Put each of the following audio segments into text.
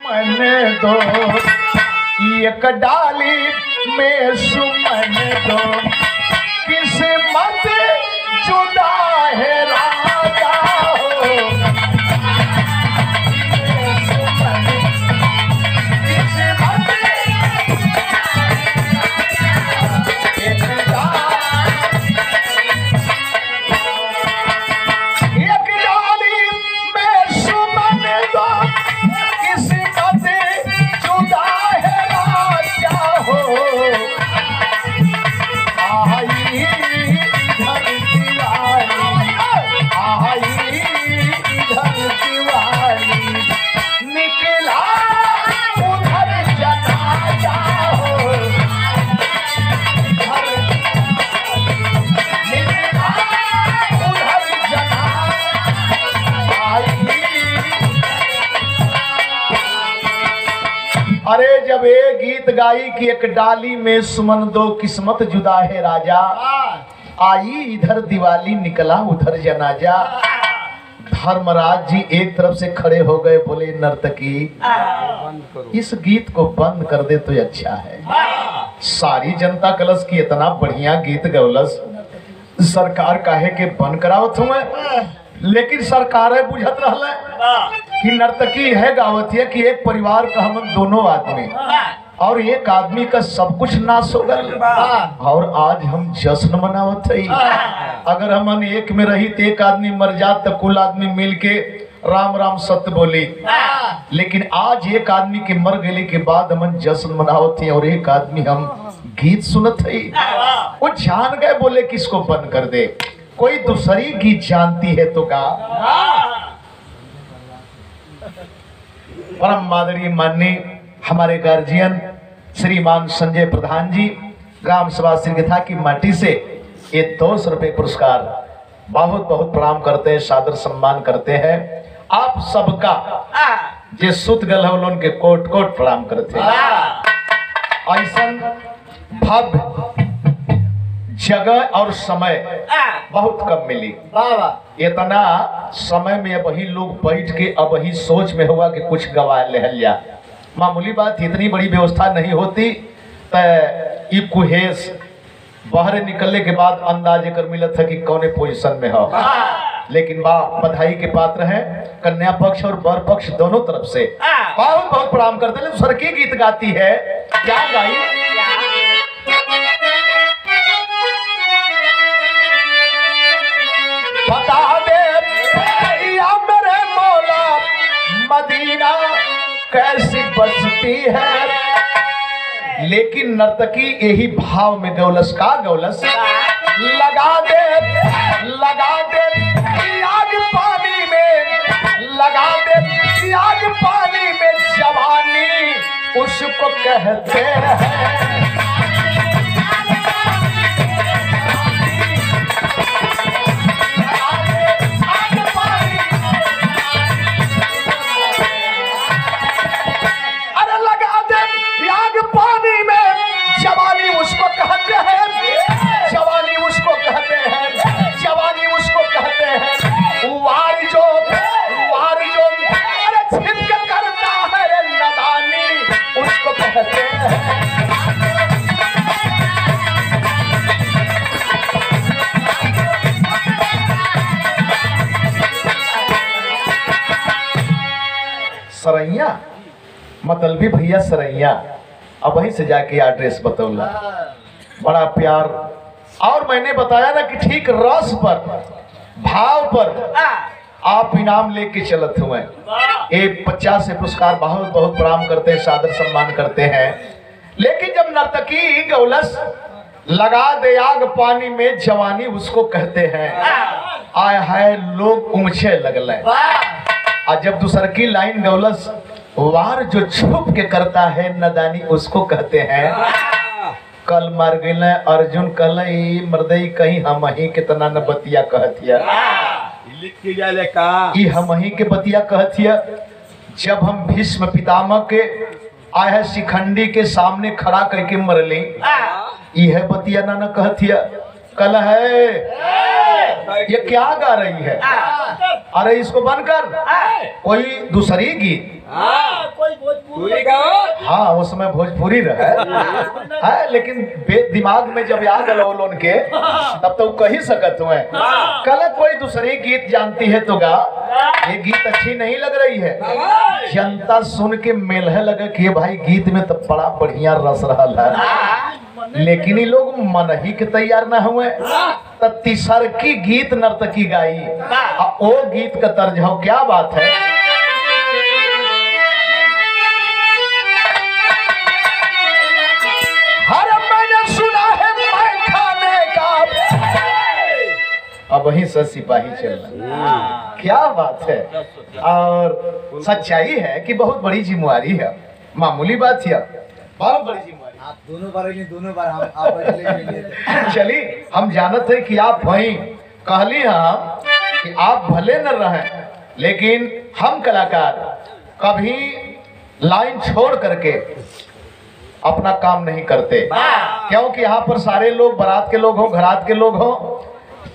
मैंने दो एक डाली में सुमन दो किस्मत जुदा है राजा हो अरे जब एक गीत गाई कि एक डाली में सुमन दो किस्मत जुदा है राजा आई इधर दिवाली निकला उधर जनाजा। धर्मराज जी एक तरफ से खड़े हो गए, बोले नर्तकी इस गीत को बंद कर दे तो अच्छा है। सारी जनता कलश की इतना बढ़िया गीत गौलस सरकार काहे के बंद करावत हुए, लेकिन सरकार बुझत रहले कि नर्तकी है गावत है कि एक परिवार का हम दोनों आदमी और एक आदमी का सब कुछ नाश हो गया और आज हम जश्न मनावत है। अगर हम एक में रही तो एक आदमी मर जात तो कुल आदमी मिल के राम राम सत्य बोली, लेकिन आज एक आदमी के मर गए के बाद हम जश्न मनावत है और एक आदमी हम गीत सुनत है। वो जान गए, बोले किसको बंद कर दे, कोई दूसरी गीत जानती है तो गा। परम माननीय माननीय हमारे गार्जियन श्रीमान संजय प्रधान जी ग्राम सभा श्रीगथा की माटी से ये 200 रुपए पुरस्कार बहुत बहुत प्रणाम करते हैं, सादर सम्मान करते हैं। आप सबका जे सुत गल है उनके कोट कोट प्रणाम करते हैं। ऐसा भव्य जगह और समय बहुत कम मिली। इतना समय में अब ही लोग बैठ के अब ही सोच में हुआ कि कुछ गवा ले लिया। मामूली बात, इतनी बड़ी व्यवस्था नहीं होती तो कुहेस बाहर निकलने के बाद अंदाजे कर मिलत है कि कौन पोजीशन में हो। लेकिन बधाई के पात्र हैं कन्या पक्ष और वर पक्ष दोनों तरफ से बहुत बहुत प्रणाम करते हैं। सरकी गीत गाती है, क्या गाई? बता दे या मेरे मौला मदीना कैसी बसती है। लेकिन नर्तकी यही भाव में गौलस का गौलस लगा दे आग पानी में, लगा दे आग पानी में जवानी उसको कहते हैं। सरैया मतलबी भैया सरैया, अब वहीं से जाके एड्रेस बतौला, बड़ा प्यार। और मैंने बताया ना कि ठीक रस पर भाव पर आप इनाम लेके चलत हुए। एक 50 से पुरस्कार बहुत बहुत प्रणाम करते हैं, सादर सम्मान करते हैं। लेकिन जब नर्तकी गौलस लगा दे आग पानी में जवानी उसको कहते हैं, आय हाय लोग ऊंचे लगले। और जब दूसर की लाइन गौलस वार जो छुप के करता है नदानी उसको कहते हैं। कल मार गए अर्जुन कल मर्दई कहीं हम ही कितना न बतिया कहतिया, हम ही के बतिया कहतिया। जब हम भीष्म पितामह के आए है शिखंडी के सामने खड़ा करके मरली, यह बतिया ना कहतिया। कल है ये क्या गा रही है, अरे इसको बंद कर, कोई दूसरी गीत। कोई हाँ उस समय भोजपुरी रहे है, लेकिन दिमाग में जब याद आलो लोन के तब तो कही सकत हुए। कल कोई दूसरी गीत जानती है तो गा, ये गीत अच्छी नहीं लग रही है, जनता सुन के मेलहे लगे कि भाई गीत में तो बड़ा बढ़िया रस रहा है, लेकिन ये लोग मन ही के तैयार न हुए। तो तीसर की गीत नर्तकी गाई, ओ गीत का तर्ज हो, क्या बात है। हर मैंने सुना है मैं खाने का, अब वही सब सिपाही चल रहा, क्या बात है। और सच्चाई है कि बहुत बड़ी जिम्मेवारी है, मामूली बात है, बहुत बड़ी जिम्मेवारी। आप दोनों बार हम चलिए हम जानते हैं कि आप वही कहली हम कि आप भले न रहे, लेकिन हम कलाकार कभी लाइन छोड़ करके अपना काम नहीं करते, क्योंकि यहाँ पर सारे लोग बारात के लोग हों, घरात के लोग हों,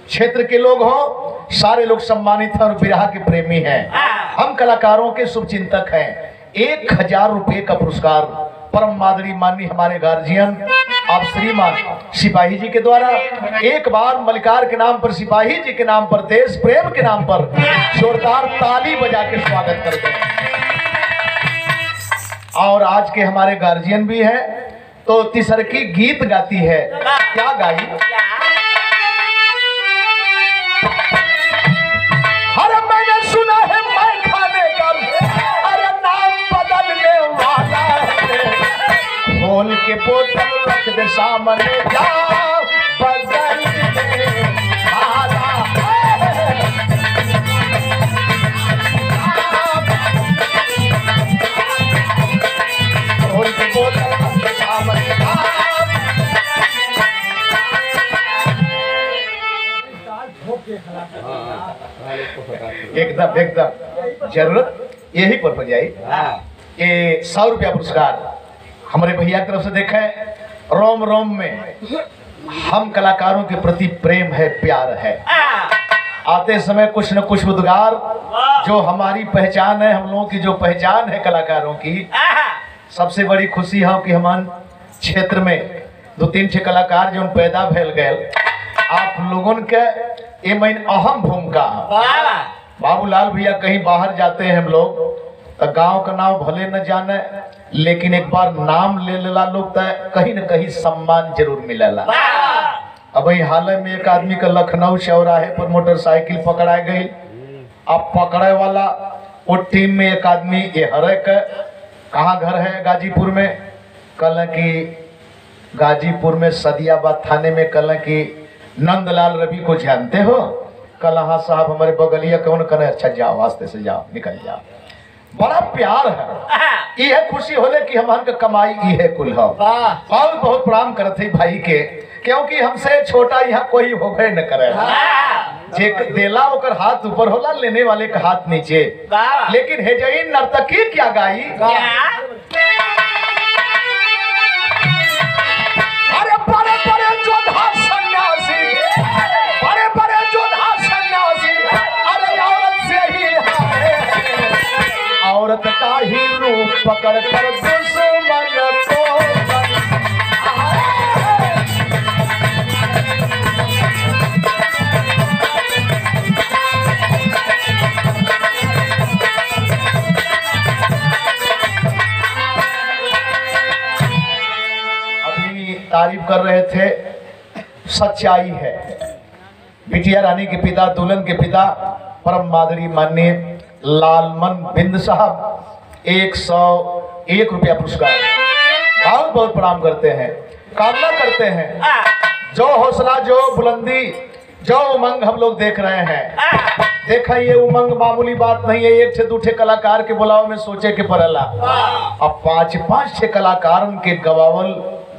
क्षेत्र के लोग हों, सारे लोग सम्मानित हैं और विरहा के प्रेमी हैं। हम कलाकारों के शुभचिंतक हैं। 1000 रुपये का पुरस्कार परम आदरणीय माननीय हमारे गार्जियन आप श्रीमान सिपाही जी के द्वारा एक बार मलिकार के नाम पर, सिपाही जी के नाम पर, देश प्रेम के नाम पर जोरदार ताली बजा के स्वागत करते हैं। और आज के हमारे गार्जियन भी हैं, तो तीसर की गीत गाती है, क्या गाई। अरे मैंने सुना है मैं खाने का, अरे नाम बदलने वाला है, खोल के बोतल रख दे सामने, जा बदल दे वाला है। खोल के बोतल रख दे सामने, एकदम एकदम जरूरत यही पर हो जाए। ये 100 रुपया पुरस्कार हमारे भैया की तरफ से देखे, रोम रोम में हम कलाकारों के प्रति प्रेम है, प्यार है। आते समय कुछ न कुछ उद्गार, जो हमारी पहचान है, हम लोगों की जो पहचान है कलाकारों की, सबसे बड़ी खुशी है कि हमारे क्षेत्र में 2-3 कलाकार जो पैदा भेल गए, आप लोगों के ये मेन अहम भूमिका है। बाबूलाल भैया कहीं बाहर जाते हैं हम लोग, तो गांव का नाम भले न जाने, लेकिन एक बार नाम ले लेला लोग तो कहीं न कहीं सम्मान जरूर मिलेला। अब हाल में एक आदमी का लखनऊ चौराहे पर मोटरसाइकिल पकड़ा गई, अब पकड़े वाला वो टीम में एक आदमी ये हरे के, कहाँ घर है, गाजीपुर में, कल की गाजीपुर में सदियाबाद थाने में, कल की नंदलाल रवि को जानते हो, कल हाँ साहब हमारे बगलिया कौन करे, अच्छा जाओ वास्ते से जाओ, निकल जाओ। बड़ा प्यार है, यह खुशी होले कि हमारे का कमाई यह कुल है। बहुत बहुत प्रणाम करते भाई के, क्योंकि हमसे छोटा यहाँ कोई होबे न करे। जे देला ओकर हाथ ऊपर होला, लेने वाले का हाथ नीचे। लेकिन हे जई नर्तकी क्या गाई, अरे बड़े बड़े जोधा सन्यासी, बड़े बड़े जोधा सन्यासी, अरे औरत से ही हारे, औरत का ही रूप पकड़ कर दुश्मन को अभी तारीफ कर रहे थे। सच्चाई है, बिटिया रानी के पिता, दुल्हन के पिता परम आदरणीय माननीय लालमन बिंद साहब 101 रुपया पुरस्कार, बहुत बहुत प्रणाम करते हैं, कामना करते हैं जो हौसला, जो बुलंदी, जो उमंग हम लोग देख रहे हैं। देखा ये उमंग मामूली बात नहीं है, 1 से 2 कलाकार के बुलाव में सोचे के पड़ेला, अब 5-5 कलाकार के गवावल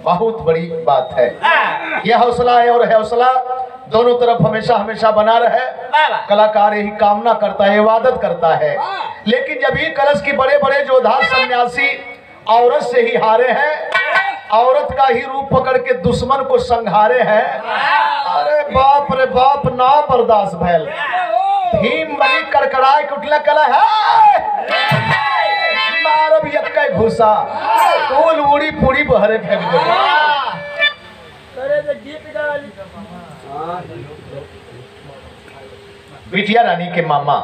बहुत बड़ी बात है। यह हौसला है और हौसला दोनों तरफ हमेशा हमेशा बना रहे। कलाकार यही कामना करता है, इबादत करता है। लेकिन जब ये कलश की बड़े बड़े जोधा सन्यासी औरत से ही हारे हैं, औरत का ही रूप पकड़ के दुश्मन को संहारे हैं, अरे बाप रे बाप, ना बर्दाश्त भैल। भीम बली कड़कड़ाई कुटला कला है, अरब यक्का घुसा फूल उड़ी पूरी बहरे फेंक दे। बिटिया रानी के मामा,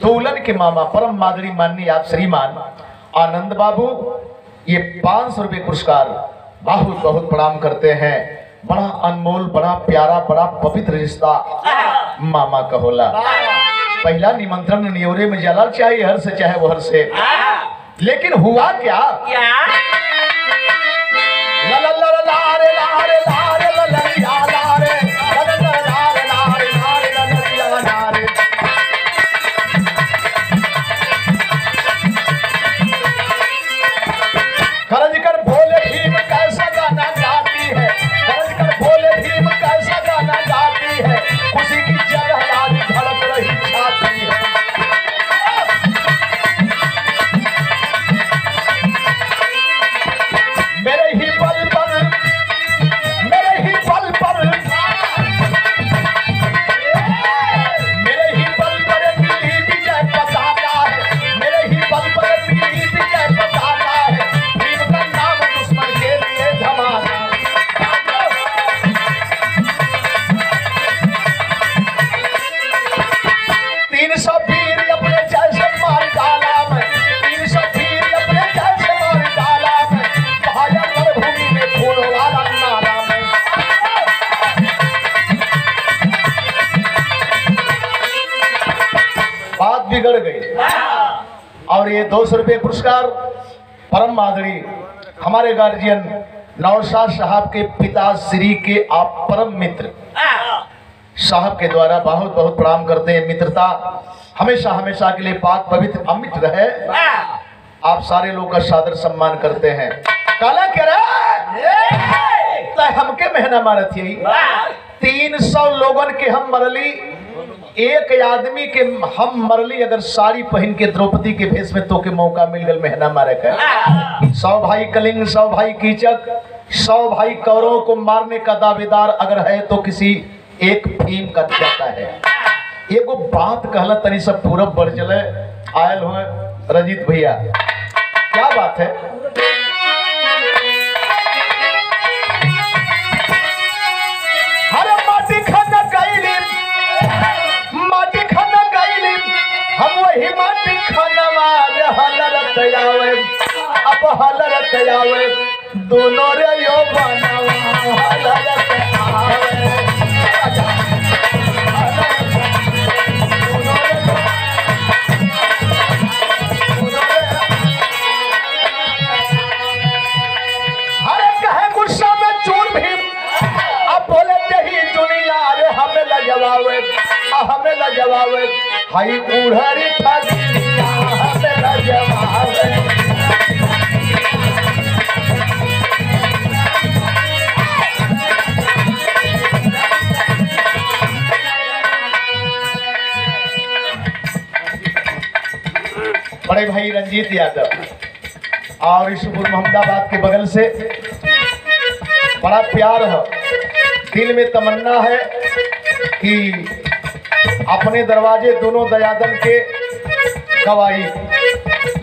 दुल्हन के मामा, परम मादरी माननीय आप श्रीमान आनंद बाबू ये 500 रुपये पुरस्कार बहुत बहुत प्रणाम करते हैं। बड़ा अनमोल, बड़ा प्यारा, बड़ा पवित्र रिश्ता मामा का होला। पहला निमंत्रण न्योरे में जाला, चाहे हर से चाहे वो हर से, लेकिन हुआ क्या? खरज कर भोले भीम कैसा गाना गाती है, खरज कर भोले भीम कैसा गाना गाती है, खुशी की जगह आज धड़क रही छाती है। मेरे ही बल पर, मेरे ही बल पर, मेरे ही बल पर मिली विजय पताका है, मेरे ही बल पर मिली विजय पताका है, भीम का नाम दुश्मन के लिए धमाका। 300 वीर अपने जैसे मार डाला मैं, 300 वीर अपने जैसे मार डाला मैं, बहाया मरुभूमि में खून वाला नारा मैं। बात बिगड़ गई और ये 200 रुपये पुरस्कार परम मादरी हमारे गार्जियन नौशाद साहब के पिता श्री के आप परम मित्र साहब के द्वारा बहुत बहुत प्रणाम करते हैं। मित्रता हमेशा हमेशा के लिए पाक पवित्र अमिट रहे। आप सारे लोग का सादर सम्मान करते हैं। काला कह रहा हमके महीना मारत यही 300 लोगन के हम मरली, एक आदमी के हम मरली अगर साड़ी पहन के द्रौपदी के भेष में तो के मौका मिल गल महीना मारे का। 100 भाई कलिंग, 100 भाई कीचक, 100 भाई कौरवों को मारने का दावेदार अगर है तो किसी एक भीम का जाता है। एगो बात कहला तनी सब पूरा बढ़ चले आयल हो रजित भैया, क्या बात है? अरे माटी खाना गईली, माटी खाना गईली, हम वही माटी खाना मार हलरत आवे, अब हलरत आवे, दोनों रे यो बनावा हलरत आवे। हमें लजवावे हाई उड़हरी ठगिया, हमें लजवावे। बड़े भाई रंजीत यादव और ईशपुर मोहम्मदाबाद के बगल से बड़ा प्यार है, दिल में तमन्ना है कि अपने दरवाजे दोनों दयादन के गवाही।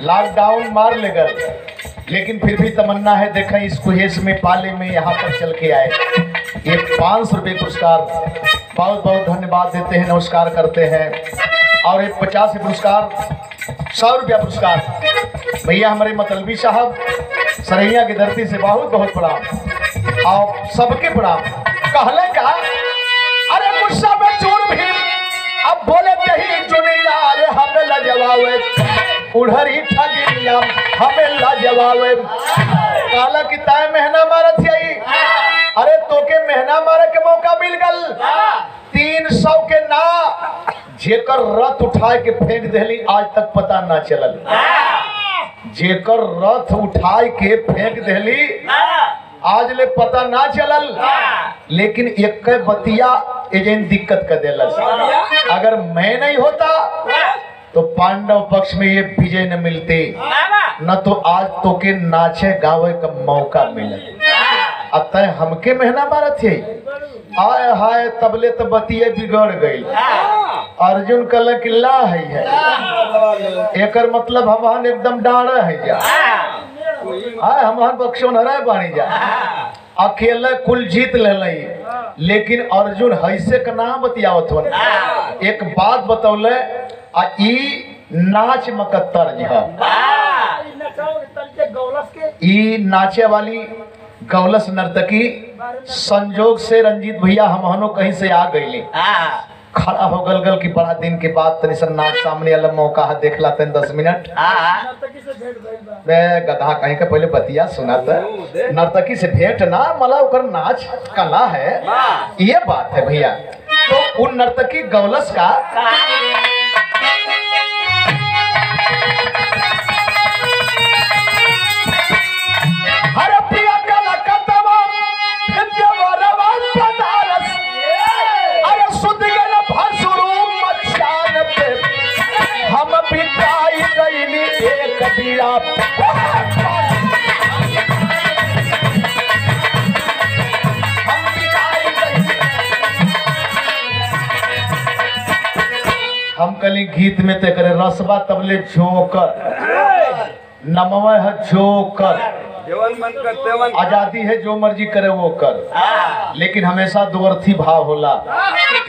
लॉकडाउन मार लेकर लेकिन फिर भी तमन्ना है देखें इस कुहेस में पाले में यहाँ पर चल के आए। ये 500 रुपये पुरस्कार बहुत बहुत धन्यवाद देते हैं, नमस्कार करते हैं। और एक 50 पुरस्कार 100 रुपया पुरस्कार भैया हमारे मतलबी साहब सरैया की धरती से बहुत बहुत प्रणाम और सबके प्रणाम। कहले का अरे गुस्सा में चूर भी अब बोले नहीं चुनिया, अरे हमें लजवावे उड़हरी ठगिया, हमें लजवावे। काला की ताय महीना मारत यही, अरे तो के महीना मारे के मौका मिल गल। 300 के ना जेकर रथ उठाए के फेंक देली आज तक पता ना चलल, जेकर रथ उठाए के फेंक देली आज ले पता ना चलल। लेकिन एक बतिया एजेंट दिक्कत कर देला, अगर मैं नहीं होता तो पांडव पक्ष में ये विजय न मिलते, न तो आज तो के नाचे गावे का मौका मिले। अतः हमके महीना मारत है, आय हाय तबले तो बतिये बिगड़ गई। अर्जुन कल किल्ला है एकर मतलब हम एकदम डाढ़ है जा हम बक्सो न बानी जा अकेले कुल जीत ले लेकिन अर्जुन हैसे का नाम बतियावत हो एक बात बतौले आ ई नाच मकत्तर ई नाचे वाली गौलस नर्तकी संजोग से रंजीत भैया हम कहीं से आ गई खड़ा हो गल की बड़ा दिन के बाद तनी सन नाच सामने वाला मौका है देख ला 10 मिनट गधा कहीं के पहले बतिया सुना नर्तकी से भेंट ना मला उकर नाच कला है ये बात है भैया। तो उन नर्तकी गौलस का हर प्रिया कला कतवा अरे सुध गल भसुरु मचान पे हम बिताई गईली एक बीड़ा हम कली गीत में ते करे रसबा तबले जोकर नमवा है जोकर आजादी है जो मर्जी करे वो कर लेकिन हमेशा दुअर्थी भाव होला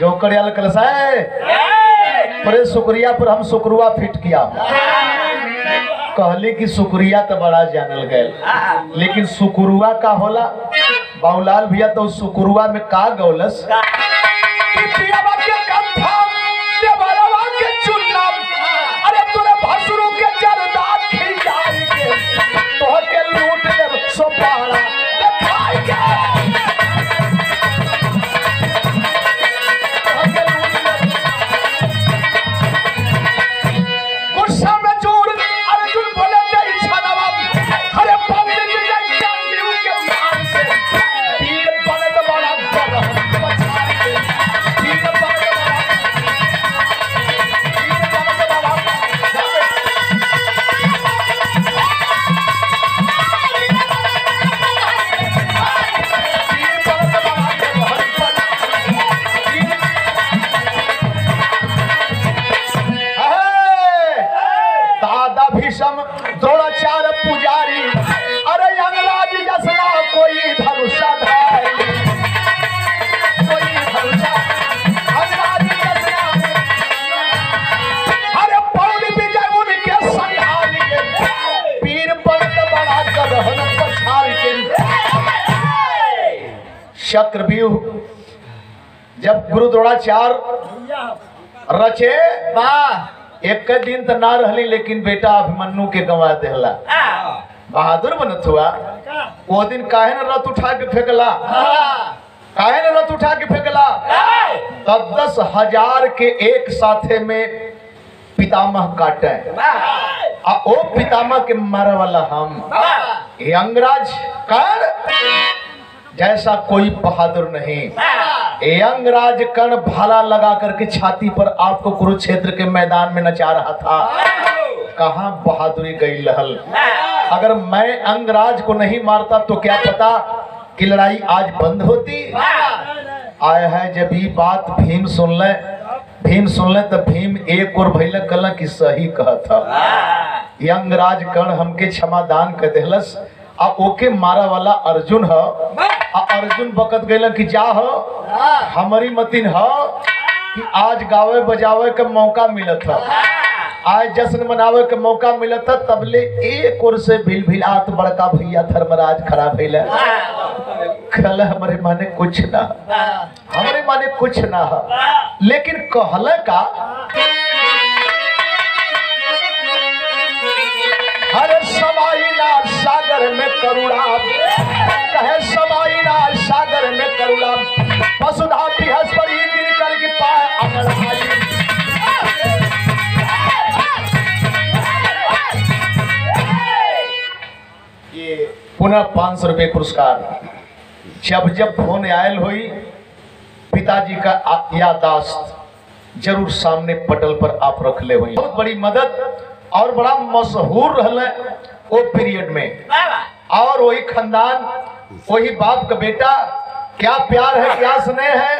जोकर याल कलसा है पर शुक्रिया पर हम शुक्रुआ फिट किया कहली कि शुक्रिया तो बड़ा जानल गए लेकिन शुक्रुआ का होला बाबूलाल भैया तो शुक्रुआ में का गौलस अरे तोरे भसुरु के जरदा खिलाई के तोह के लूट ले सोपारा देखाई के गुस्सा में जोर अर्जुन बोले नहीं छनवा अरे बंदे के जानियो के मान से तीर बने तो बड़ा कर बचा के तीर बने द्रोणाचार पुजारी अरे अंगराज जसना कोई धनुषा धारी कोई धनुषा अंगराज जसना अरे पौड़ी विजय उनके संहार के पीर बंद बड़ा गदहन पछाड़ के चक्रव्यूह जब गुरु द्रोणाचार रचे एक दिन तो ना रहली लेकिन बेटा अभिमन्यु के गंवा देहला बहादुर बनत हुआ वो दिन काहे न रथ उठा के फेंकला काहे न रथ उठा के फेंकला तब 10,000 के एक साथे में पितामह काटे आ ओ पितामह के मारे वाला हम अंगराज कर जैसा कोई बहादुर नहीं अंगराज कर्ण भाला लगा करके छाती पर आपको कुरुक्षेत्र के मैदान में नचा रहा था कहां बहादुरी गई लहल अगर मैं अंगराज को नहीं मारता तो क्या पता कि लड़ाई आज बंद होती आया है जब ये बात भीम सुन ले तो भीम एक और भैल कल की सही कहा था अंगराज कर्ण हमके क्षमादान कर देहलस अब ओके मारा वाला अर्जुन है अर्जुन बकत गए कि जा हो हमारी मतिन हो कि आज गावे बजावे का मौका मिलत है आज जश्न मनावे के मौका मिलत है तबले एक और से भिलभिलात बड़का भैया धर्मराज खड़ा भइले कल हमारे माने कुछ ना हमारे माने कुछ ना लेकिन कहले का हरे समाईना सागर में करुणा कहे समाईना सागर में करुणा वसुधा बृहस्पति गिर कर के पाए अमर ये पुनः 500 रुपये पुरस्कार जब जब फोन आयल हुई पिताजी का यादाश्त जरूर सामने पटल पर आप रख ले हुई बहुत बड़ी मदद और बड़ा मशहूर रहले वो पीरियड में और वही खानदान वही बाप का बेटा क्या प्यार है क्या स्नेह है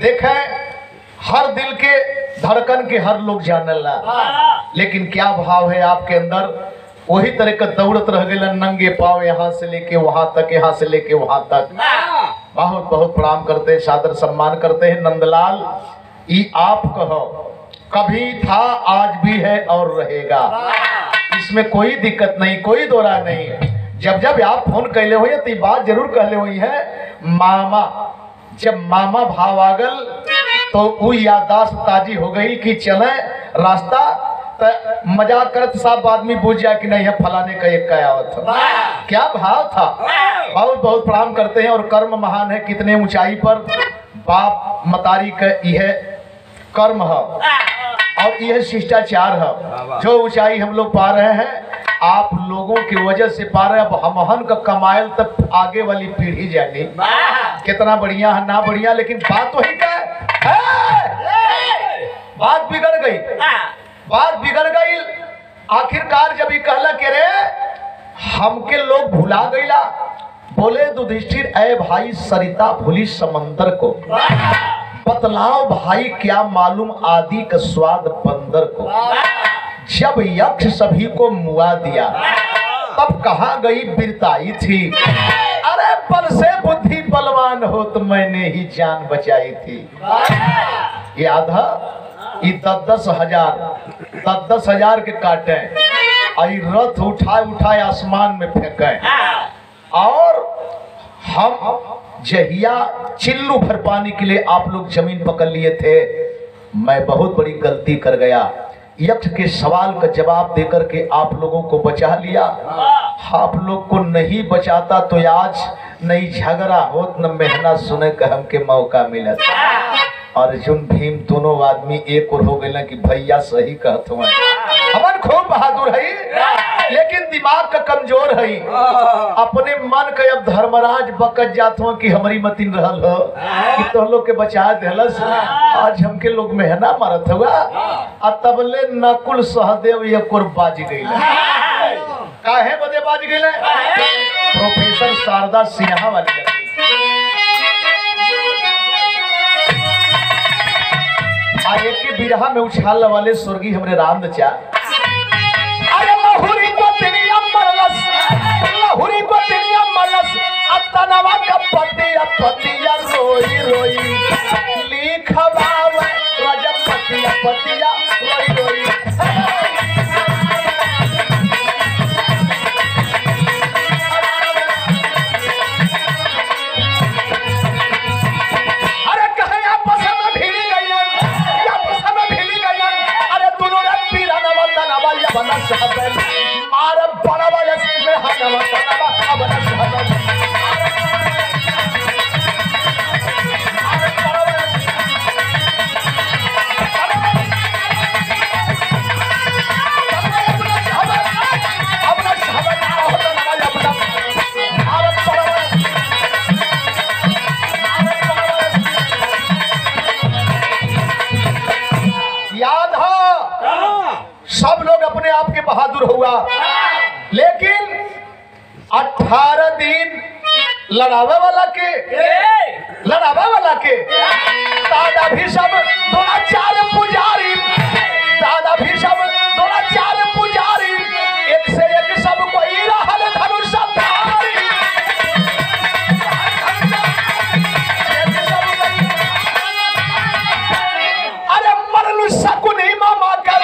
देखें हर दिल के धड़कन के हर लोग जानला, लेकिन क्या भाव है आपके अंदर, वही तरह का दौड़त रह गए नंगे पाव, यहाँ से लेके वहां तक, यहाँ से लेके वहां तक। बहुत बहुत प्रणाम करते हैं, सादर सम्मान करते हैं। नंदलाल, ये आप कहो, कभी था, आज भी है और रहेगा, इसमें कोई दिक्कत नहीं, कोई दोरा नहीं। जब जब आप फोन कहले हुई तो ये बात जरूर कहले हुई है, मामा, जब मामा भाव आगल तो वो यादाश्त ताजी हो गई कि चले रास्ता, मजाक करत साहब आदमी पूछ जाए कि नहीं है फलाने का एक क्या था, क्या भाव था। बहुत बहुत प्रणाम करते हैं। और कर्म महान है, कितने ऊंचाई पर बाप मतारी का यह कर्म है और यह शिष्टाचार है। जो ऊंचाई हम लोग पा रहे हैं, आप लोगों की वजह से पा रहे हैं। अब हमहन का कमायल तक आगे वाली पीढ़ी जानी कितना बढ़िया है ना बढ़िया, लेकिन बात वही का है, बात बिगड़ गई, बात बिगड़ गई। आखिरकार जब ये कहला के रे हमके लोग भुला गईला, बोले युधिष्ठिर, ऐ भाई सरिता भूली समंदर को, बतलाओ भाई क्या मालूम आदि का स्वाद बंदर को। जब यक्ष सभी को मुआ दिया, तब कहाँ गई बिरताई थी, अरे बल से बुद्धि बलवान हो तो मैंने ही जान बचाई थी। याद है, ये 10-10 हजार के काटे, आई रथ उठाए आसमान में फेंके, और हम जहिया चिल्लू भर पानी के लिए आप लोग जमीन पकड़ लिए थे, मैं बहुत बड़ी गलती कर गया। यक्ष के सवाल का जवाब देकर के आप लोगों को बचा लिया। आप लोग को नहीं बचाता तो आज नहीं झगड़ा होत, न मेहनत सुने का हमके मौका मिला। अर्जुन भीम दोनों आदमी एक और हो गए कि भैया सही कहते हैं, हमन खूब बहादुर है लेकिन दिमाग का कमजोर है। अपने मन के अब धर्मराज बकत जात हो कि हमारी मतीन रहल हो कि तो लोग के बचा देलस, आज हमके लोग मेहना मारत हुआ। अब तबले नकुल सहदेव ये कोर बाज गई, काहे बदे बाज गई? प्रोफेसर शारदा सिन्हा वाली आगे के बिरहा में उछाल वाले स्वर्गीय हमरे राम चा, अरे लहुरी को तिनिया मरलस, लहुरी को तिनिया मरलस, अतनवा का पतिया रोई रोई, लिखवावे रजत पतिया रोई रोई। सब लोग अपने आप के बहादुर हुआ, लेकिन 18 दिन लड़ावे वाला के दादा भी सब द्रोणाचार्य पुजारी, दादा भी सब द्रोणाचार्य पुजारी, एक से एक सब कोई रहल धनुषधारी। अरे मरलू शकुनी मामा कर,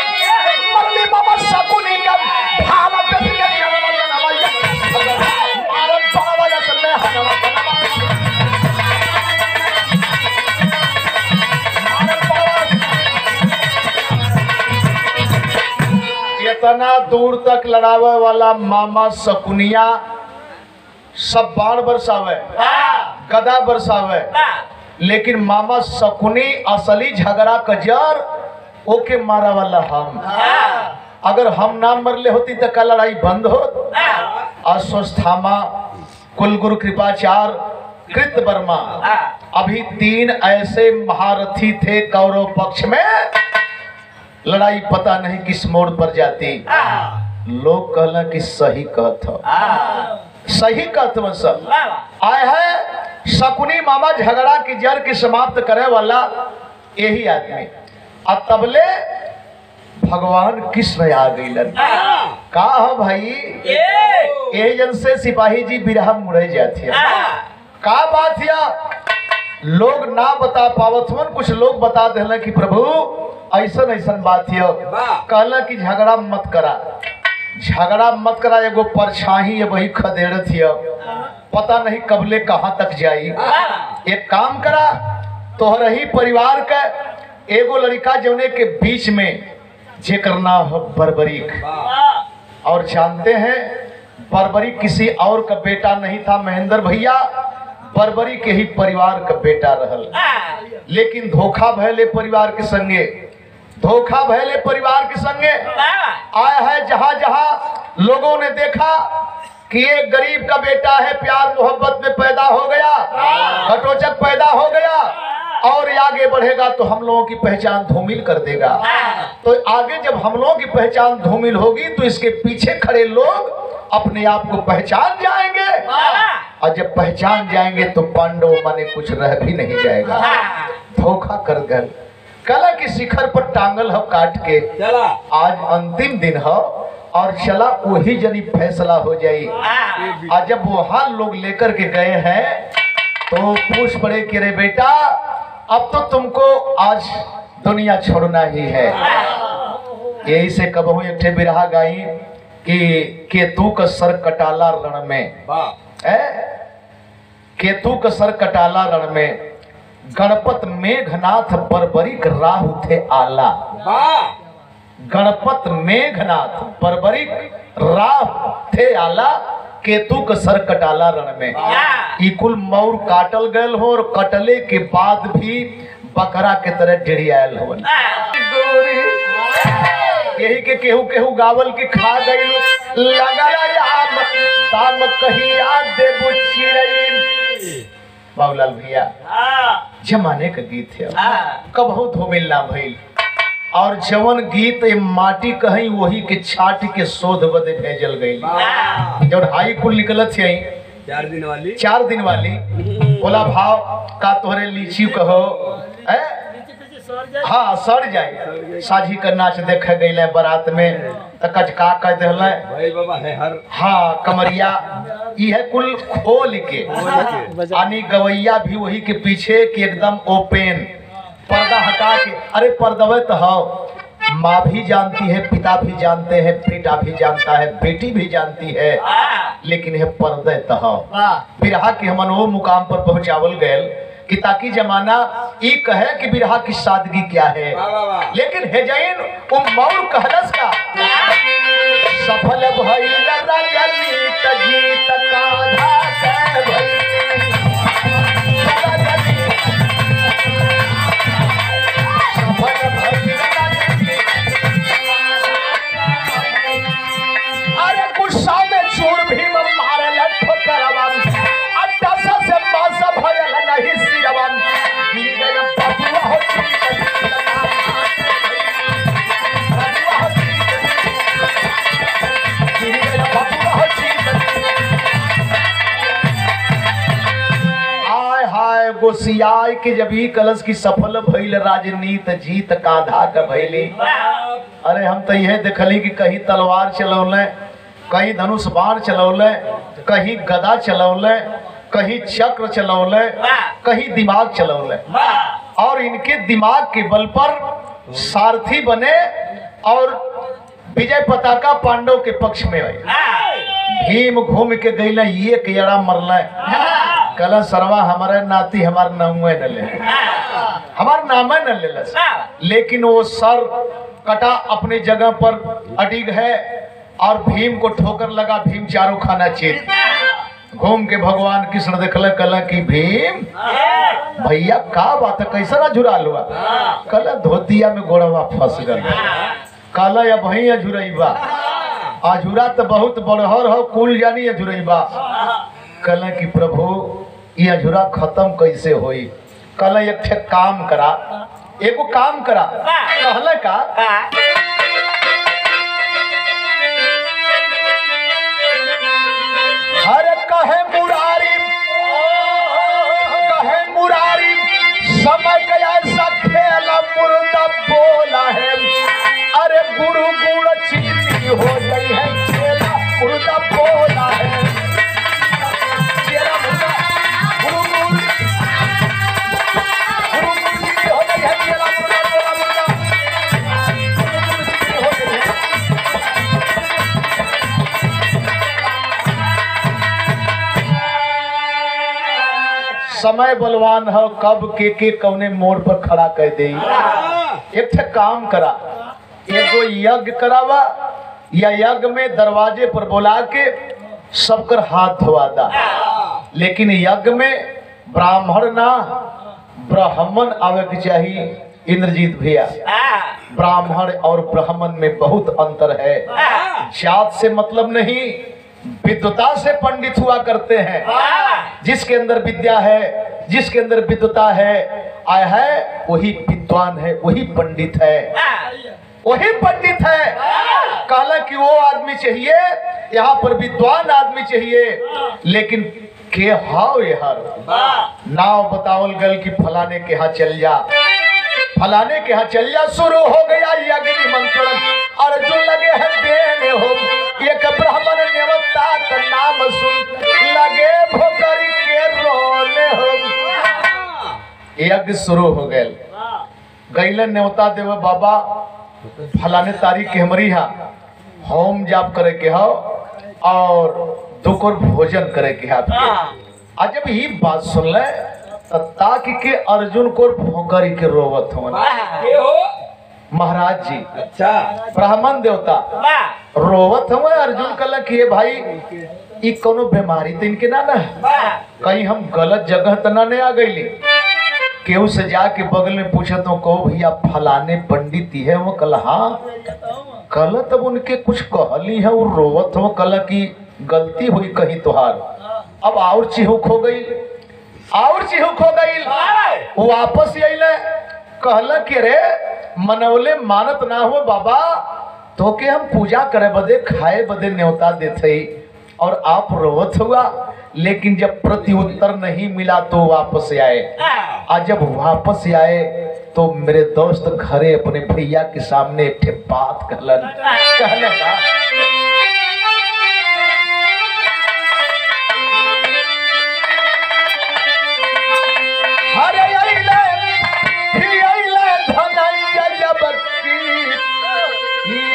मरली मामा शकुनी कर, भारत के इतना दूर तक लड़ावे वाला मामा शकुनिया सब बाण बरसावे, गदा बरसावे, लेकिन मामा शकुनी असली झगड़ा का जर ओके मारा वाला हम। अगर हम ना मरले होती तो कल लड़ाई बंद हो। अश्वत्थामा, कुलगुरु कृपाचार्य, कृतवर्मा, अभी 3 ऐसे महारथी थे कौरव पक्ष में, लड़ाई पता नहीं किस मोड़ पर जाती। लोग कहला कि सही कहत सब आए है शकुनी मामा झगड़ा की जड़ की समाप्त करे वाला यही आदमी। और तबले भगवान कृष्ण आ गई। का हो भाई ये जन से सिपाही जी बिरहा मुड़े जाते का बात या लोग ना बता पावत हुन, कुछ लोग बता देला कि प्रभु ऐसन ऐसन बात है। कहला कि झगड़ा मत करा, झगड़ा मत करा, एगो परछाई है वही खदेड़त है, पता नहीं कबले कहाँ तक जाई। एक काम करा, तोहर ही परिवार का एगो लड़का जौने के बीच में जेकर नाम हो बर्बरीक, और जानते हैं बर्बरीक किसी और का बेटा नहीं था महेंद्र भैया, बर्बरी के ही परिवार का बेटा रहल। लेकिन धोखा भैले परिवार के संगे, धोखा भैले परिवार के संगे आया है। जहां जहां लोगों ने देखा कि ये गरीब का बेटा है, प्यार मोहब्बत में पैदा हो गया, घटोचक पैदा हो गया और आगे बढ़ेगा तो हम लोगों की पहचान धूमिल कर देगा। तो आगे जब हम लोगों की पहचान धूमिल होगी तो इसके पीछे खड़े लोग अपने आप को पहचान जाएंगे, और जब पहचान जाएंगे तो पांडव माने कुछ रह भी नहीं जाएगा। धोखा कर गल, कला की शिखर पर टांगल हो काट के, आज अंतिम दिन हो और चला वही जनी फैसला हो जाई। आज जब वहां लोग लेकर के गए हैं तो पूछ पड़े कि रे बेटा अब तो तुमको आज दुनिया छोड़ना ही है। यही से कबहू एक ठे बिरहा गाई कि केतु का सर कटाला रण में, केतु का सर कटाला रण में, गणपत मेघनाथ बर्बरिक राहु थे आला। गणपत मेघनाथ बर्बरिक राहु थे आला, केतु का सर कटाला रण में। इकुल मौर काटल गयल हो और कटले के बाद भी बकरा के तरह डिड़ियाल हो। यही के केहू केहू गावल के खा गइल लगा राम दाम कहिया देबु चिरई। बाबूलाल भैया जमाने का गीत है, कबहू धूमिल ना भइल, और जवन गीत माटी कहीं वही के छाट के शोध बदे भेजल गई। जब हाई कुल निकलत है 4 दिन वाली बोला भाव का तोहरे लीची कहो, हाँ सड़ जाए। साझी का नाच देखे गई बारात में तो कचका कह दिल, हाँ कमरिया ये कुल खोल के आनी गवैया भी वही के पीछे कि एकदम ओपन पर्दा हटा के। अरे पर्दवे तो हो, माँ भी जानती है, पिता भी जानते हैं, बेटा भी जानता है, बेटी भी जानती है, लेकिन यह पर्दे तो हो। बिरहा के हमन वो मुकाम पर पहुंचावल गए कि ताकि जमाना ये कहे कि बिरहा की सादगी क्या है। लेकिन हेजैन मौर कहलस का सफल भइल रजनीत जीत कान्हा के भइल। अरे गुस्सा में चूर भी मारे लठ करवन, अट्ठासा से पासा भयल नहीं सिरवन। गिर गया बबुआ हो गोसियाय के जब ही कलश की सफल भइल राजनीत जीत कांधा का भइली। अरे हम तो यह देखली कि कहीं तलवार चलौले, कहीं धनुष बाण चलौले, कहीं गदा चलौले, कहीं चक्र चलौले, कहीं दिमाग चलौले, और इनके दिमाग के बल पर सारथी बने और विजय पताका पांडव के पक्ष में आई। भीम घूम के गईला ये केड़ा मरला, कल सरवा हमारे नाती हमार नाम न ले, हमार नाम न ले, लेकिन वो सर कटा अपनी जगह पर अडिग है और भीम को ठोकर लगा। भीम चारों खाना चेत घूम के भगवान कृष्ण देखल कल की भीम भैया का बात है, कैसा ना झुराल हुआ। कल धोतिया में गोड़वा फंस गल, कल या भई अझुरैबा, अझुरा तो बहुत बड़हर हो, कुल जानी अझुरैबा। कल की प्रभु ये अझुरा खत्म कैसे होई। कल एक ठे काम करा, एगो काम करा। कहले का हर कहे मुरारी समय का ऐसा खेल मुर्दा बोल समय बलवान है, कब के कौने मोड़ पर खड़ा कर दे। एक ठे काम करा, एगो यज्ञ करावा या यज्ञ में दरवाजे पर बुला के सबकर हाथ धोवा दा। लेकिन यज्ञ में ब्राह्मण ना ब्राह्मण आवे के चाहिए। इंद्रजीत भैया, ब्राह्मण और ब्राह्मण में बहुत अंतर है। जात से मतलब नहीं, विद्वता से पंडित हुआ करते हैं। जिसके अंदर विद्या है, जिसके अंदर विद्वता है वही विद्वान है, वही पंडित है, वही पंडित है। कहला कि वो आदमी चाहिए, यहाँ पर विद्वान आदमी चाहिए। लेकिन के हाव ये हर नाव बतावल गल कि फलाने के यहाँ चल जा, फलाने के यहाँ चल जा। शुरू हो गया यज्ञ निमंत्रण, अर्जुन लगे हैं देने हो। एक ब्राह्मण नेवता का नाम सुन, लगे भोकर के रोने हो। यज्ञ शुरू हो गए, गैलन नेवता देव बाबा फलाने तारीख के हमारी यहाँ होम जाप करे के हो और दोपहर भोजन करे के आपके। आज जब ये बात सुन ले ताकि के अर्जुन को भोकरी के रोवत हो महाराज जी। अच्छा, ब्राह्मण देवता रोवत हो अर्जुन कल कि भाई ई कोनो बीमारी तो इनके ना है, कहीं हम गलत जगह तो ना आ गई। केहू से जाके बगल में पूछा तो कहो भैया फलाने पंडित ही है। वो कल हाँ कल तब उनके कुछ कहली है, वो रोवत हो कल की गलती हुई कहीं तुहार। अब और चिहुक हो गई, और चिहुक हो गई। वो वापस आइले कहला कि रे मनौले मानत ना हो बाबा, तो के हम पूजा करे बदे खाए बदे न्योता देते और आप रोवत हुआ। लेकिन जब प्रत्युत्तर नहीं मिला तो वापस आए। आज जब वापस आए तो मेरे दोस्त घरे अपने भैया के सामने एक बात कहलन का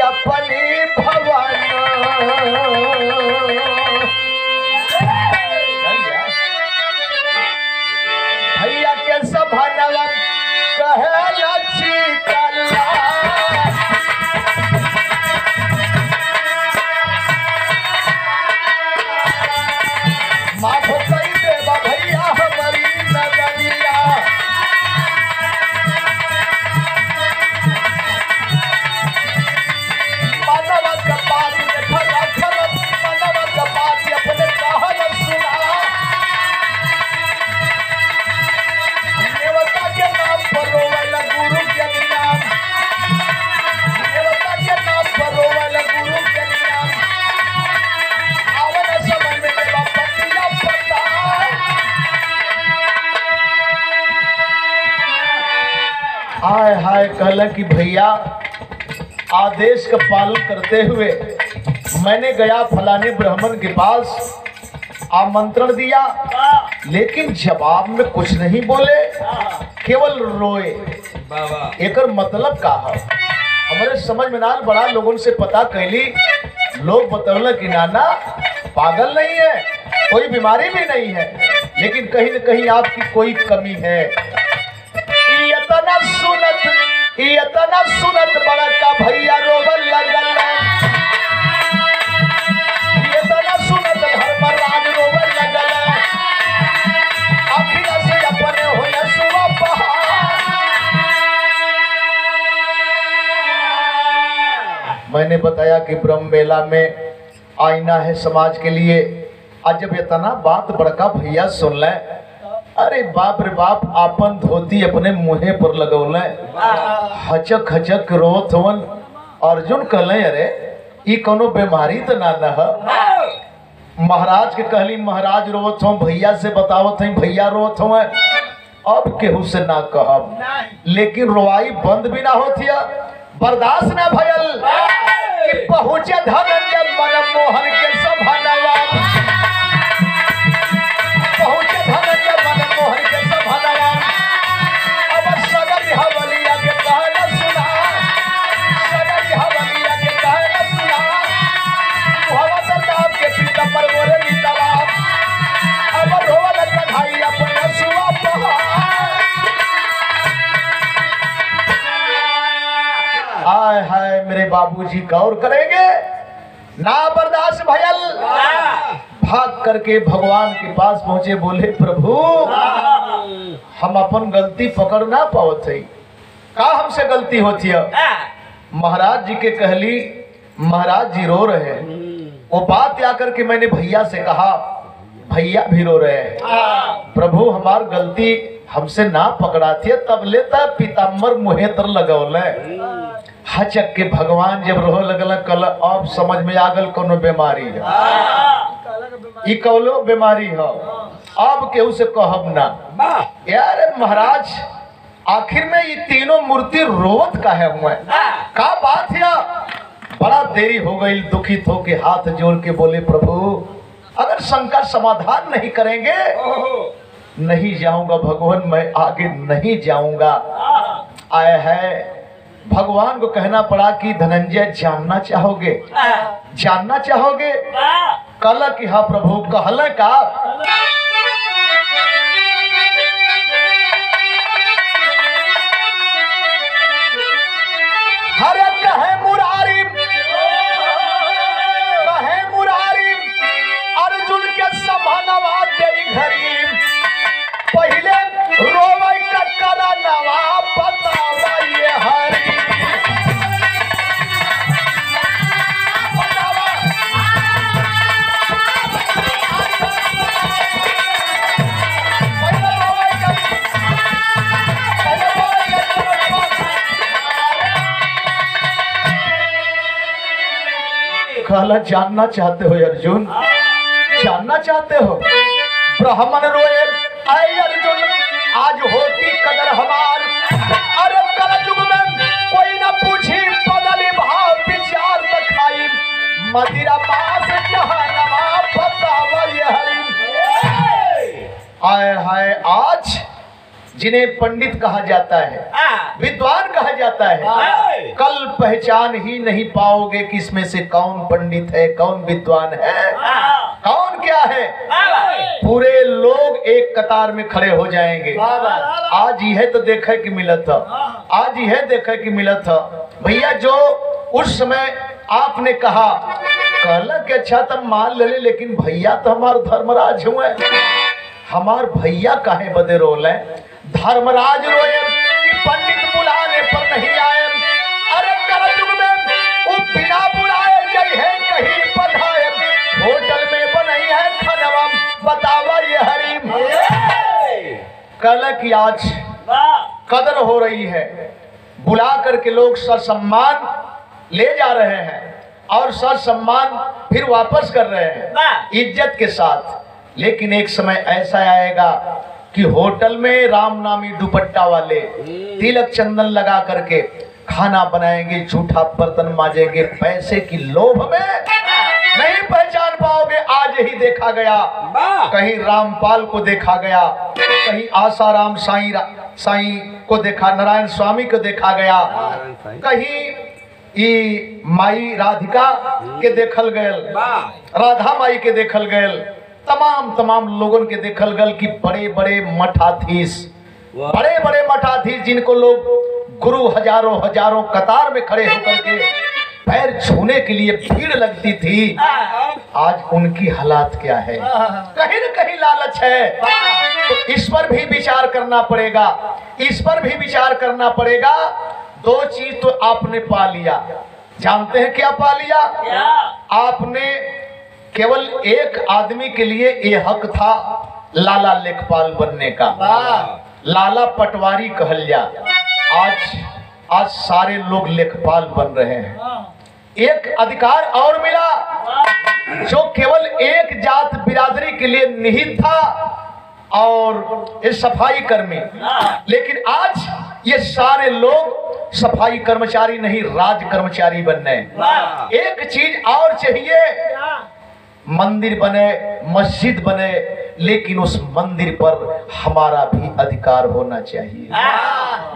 अपनी भवन भैया के सभानवा कहला चीतला माफ कई देवा भैया हमारी नगरिया। मानवा का बात खरा खरा, मानवा का बात अपने कहल सुना। देवता के नाम पर रोवल गुरु के नाम, देवता के नाम पर रोवल गुरु के नाम। आवन समय में देवा पतिया पता हाय हाय कहला कि भैया आदेश का पालन करते हुए मैंने गया फलाने ब्राह्मण के पास, आमंत्रण दिया, लेकिन जवाब में कुछ नहीं बोले, केवल रोए। एकर मतलब का है हमारे समझ में ना। बड़ा लोगों से पता कैली, लोग बतौल कि नाना पागल नहीं है, कोई बीमारी भी नहीं है, लेकिन कहीं न कहीं आपकी कोई कमी है। इतना सुनत बड़ा का भैया रोवल लगल, इतना सुनत धर्मराज रोवल लगल। अखिया से अपने होया सुवा पहाड़। मैंने बताया कि ब्रह्म मेला में आईना है समाज के लिए। आज जब इतना बात बड़का भैया सुन ले, अरे बाप रे बाप, आपन धोती अपने मुहे पर लगौले, हचक हचक रोत हवन। अर्जुन कहले अरे ई कोनो बीमारी तो ना है। महाराज के कहली महाराज रोवत हो, भैया से बतावत है भैया रोवत हो। अब केहू से ना कहब, लेकिन रोवाई बंद भी ना होती, बर्दाश्त ना भयल कि पहुंचे धनंजय मनमोहन के सभानवा। पहुंचे धनंजय मनमोहन के सभानवा। अब सगल हवलिया के कहना सुना, सगल हवलिया के कहना सुना। हवा सरदार के पीता पर मोरे नीतवा, अब रोवल कन्हैया अपने सुआ बाबूजी गौर करेंगे। ना बर्दाश्त भयल, भाग करके भगवान के पास पहुंचे, बोले प्रभु हम अपन गलती पकड़ ना पावत है, का हमसे गलती होती है। महाराज जी के कहली, महाराज जी रो रहे हैं। वो बात आकर के मैंने भैया से कहा, भैया भी रो रहे हैं। प्रभु हमार गलती हमसे ना पकड़ाती है, तब लेता पीताम्बर मुहे तर लगौल हचक के भगवान जब रोह लगल, कल अब समझ में आ गल कोनो बीमारी है, ई कौलो बीमारी है, अब केहू से कहब ना। यार महाराज आखिर में ये तीनों मूर्ति रोवत काहे हुए, का बात है। बड़ा देरी हो गई, दुखित होके हाथ जोड़ के बोले प्रभु अगर शंका समाधान नहीं करेंगे नहीं जाऊंगा भगवान, मैं आगे नहीं जाऊंगा। आया है भगवान को कहना पड़ा कि धनंजय जानना चाहोगे, जानना चाहोगे। कल कि हाँ प्रभु, कहल का हरे कहे मुरारी, कहे मुरारी अर्जुन के समानवा दे घरी, पहले रोवे का करनवा बतावा ये हरी। कहला जानना चाहते हो अर्जुन, जानना चाहते हो। ब्राह्मण रोए, आए अर्जुन आज होती कदर हमार, अरे कलयुग में कोई न पूछी बदली भाव विचार दिखाई, मदिरा पास जहन्नम बतावा ये हरि। आए हाय आज जिन्हें पंडित कहा जाता है, विद्वान कहा जाता है, कल पहचान ही नहीं पाओगे कि इसमें से कौन पंडित है, कौन विद्वान है, कौन क्या है। पूरे लोग एक कतार में खड़े हो जाएंगे। आज यह तो देखा कि मिला था, आज यह देखा कि मिला था। भैया जो उस समय आपने कहा कहला कि अच्छा तब मान ले, लेकिन भैया तो हमारे धर्मराज हुए, हमार भैया काहे बदे रोल है। धर्मराज रोए कि पंडित बुलाने पर नहीं आए, अरे कलयुग में वो बिना बुलाए गई है कहीं पधाए, होटल में बनाई है खानवा बतावा ये हरी। कल की आज कदर हो रही है, बुला करके लोग ससम्मान ले जा रहे हैं और ससम्मान फिर वापस कर रहे हैं इज्जत के साथ। लेकिन एक समय ऐसा आएगा कि होटल में राम नामी दुपट्टा वाले तिलक चंदन लगा करके खाना बनाएंगे, झूठा बर्तन माजेंगे, पैसे की लोभ में नहीं पहचान पाओगे। आज ही देखा गया, कहीं रामपाल को देखा गया, कहीं आसाराम साईं को देखा, नारायण स्वामी को देखा गया, कहीं माई राधिका के देखल गयल, राधा माई के देखल गयल, तमाम लोगों के देखल गल कि बड़े बड़े मठाधीश जिनको लोग गुरु हजारों कतार में खड़े होकर के पैर छूने के लिए भीड़ लगती थी, आज उनकी हालात क्या है। कहीं न कहीं लालच है, तो इस पर भी विचार करना पड़ेगा, इस पर भी विचार करना पड़ेगा। दो चीज तो आपने पा लिया, जानते हैं क्या पा लिया आपने। केवल एक आदमी के लिए ये हक था लाला लेखपाल बनने का, लाला पटवारी कहल जा। आज सारे लोग लेखपाल बन रहे हैं। एक अधिकार और मिला जो केवल एक जात बिरादरी के लिए निहित था और ये सफाई कर्मी, लेकिन आज ये सारे लोग सफाई कर्मचारी नहीं राज कर्मचारी बन रहे। एक चीज और चाहिए, मंदिर बने, मस्जिद बने, लेकिन उस मंदिर पर हमारा भी अधिकार होना चाहिए।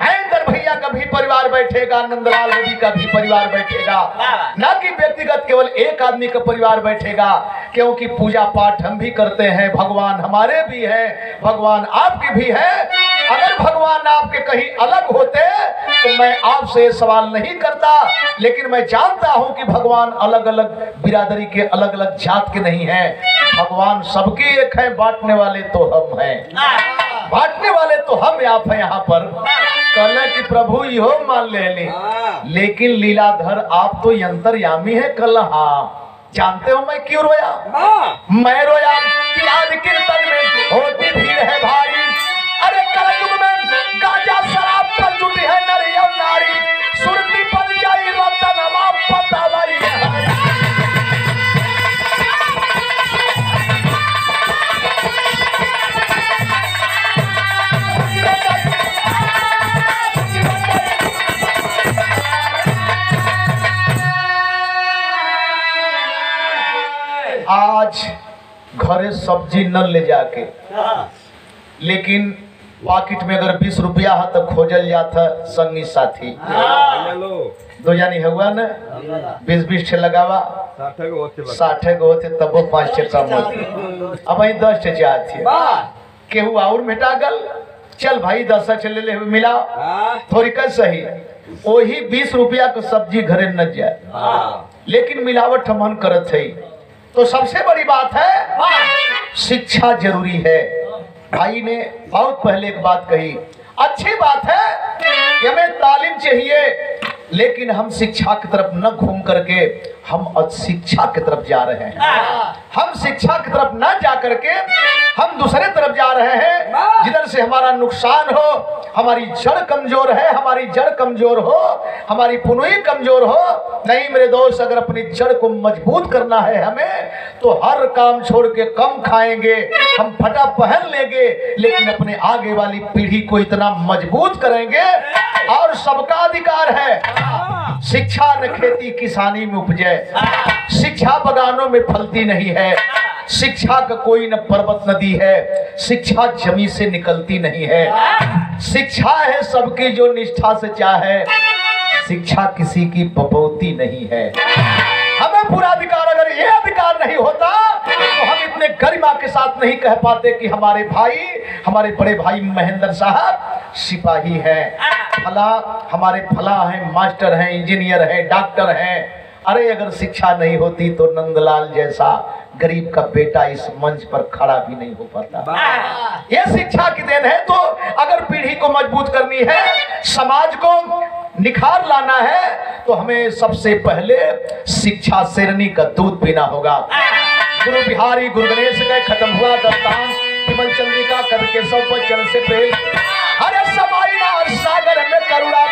हैदर भैया का भी परिवार बैठेगा, नंदलाल मोदी का भी परिवार बैठेगा, ना कि व्यक्तिगत केवल एक आदमी का परिवार बैठेगा। क्योंकि पूजा पाठ हम भी करते हैं, भगवान हमारे भी है, भगवान आपके भी है। अगर भगवान आपके कहीं अलग होते तो मैं आपसे सवाल नहीं करता, लेकिन मैं जानता हूं कि भगवान अलग अलग बिरादरी के, अलग अलग जात के नहीं हैं। भगवान सबके एक है, बांटने वाले तो हम हैं, बांटने वाले तो हम आप हैं। यहाँ पर कल की प्रभु यो मान ले, लेकिन लीलाधर आप तो यंतरयामी है। कल हाँ जानते हो मैं क्यों रोया? मैं रोया कि आज कीर्तन में होती भीड़ है भारी। अरे कलयुग में गांजा शराब पर जुटी है नरी और नारी, सुरती बन जाई रतनवा पतावाई। आज घरे सब्जी न ले जाके, लेकिन पॉकेट में अगर 20 रुपया है तो खोजल जाता संगी साथी। दो जानी हुआ न 20-20 छे लगावा 60 गो होते तब 5 छे कम होते। अब वही 10 छे चाहती केहू और मेटा गल, चल भाई 10 छे ले मिला थोड़ी कर सही। वही 20 रुपया को सब्जी घरे न जाए, लेकिन मिलावट मन करत है। तो सबसे बड़ी बात है शिक्षा जरूरी है। भाई ने बहुत पहले एक बात कही, अच्छी बात है कि हमें तालीम चाहिए, लेकिन हम शिक्षा की तरफ न घूम करके हम अशिक्षा की तरफ जा रहे हैं। हम शिक्षा की तरफ न जा करके हम दूसरे तरफ जा रहे हैं, जिधर से हमारा नुकसान हो। हमारी जड़ कमजोर है, हमारी जड़ कमजोर हो, हमारी पुनई कमजोर हो। नहीं मेरे दोस्त, अगर अपनी जड़ को मजबूत करना है हमें, तो हर काम छोड़ के कम खाएंगे, हम फटा पहन लेंगे, लेकिन अपने आगे वाली पीढ़ी को इतना मजबूत करेंगे। और सबका अधिकार है शिक्षा न खेती किसानी में उपजे, शिक्षा बगानों में फलती नहीं है, शिक्षा का कोई न पर्वत नदी है, शिक्षा जमी से निकलती नहीं है। शिक्षा है सबकी जो निष्ठा से चाहे, शिक्षा किसी की बपौती नहीं है। हमें पूरा अधिकार, अगर ये अधिकार नहीं होता तो हम इतने गरिमा के साथ नहीं कह पाते कि हमारे भाई, हमारे बड़े भाई महेंद्र साहब सिपाही हैं, फला हमारे फला हैं, मास्टर हैं, इंजीनियर हैं, डॉक्टर हैं। अरे अगर शिक्षा नहीं होती तो नंदलाल जैसा गरीब का बेटा इस मंच पर खड़ा भी नहीं हो पाता। ये शिक्षा की देन है। तो अगर पीढ़ी को मजबूत करनी है, समाज को निखार लाना है, तो हमें सबसे पहले शिक्षा शेरनी का दूध पीना होगा। गुरु बिहारी गुरु गणेश गए, खत्म हुआ दस्तान, विमल चंद्रिका करके सब बच्चन से प्रेम, हरे समाई और सागर में करुणा।